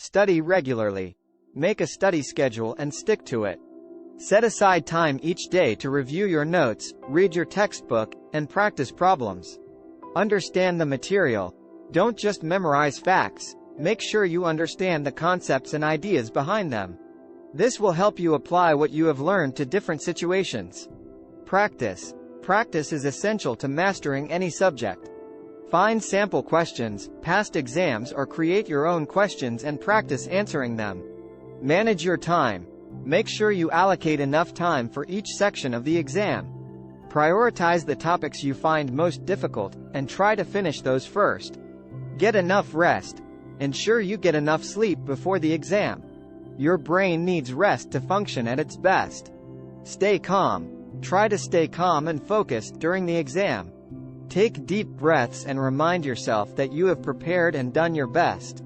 Study regularly. Make a study schedule and stick to it. Set aside time each day to review your notes, read your textbook, and practice problems. Understand the material. Don't just memorize facts. Make sure you understand the concepts and ideas behind them. This will help you apply what you have learned to different situations. Practice. Practice is essential to mastering any subject. Find sample questions, past exams, or create your own questions and practice answering them. Manage your time. Make sure you allocate enough time for each section of the exam. Prioritize the topics you find most difficult, and try to finish those first. Get enough rest. Ensure you get enough sleep before the exam. Your brain needs rest to function at its best. Stay calm. Try to stay calm and focused during the exam. Take deep breaths and remind yourself that you have prepared and done your best.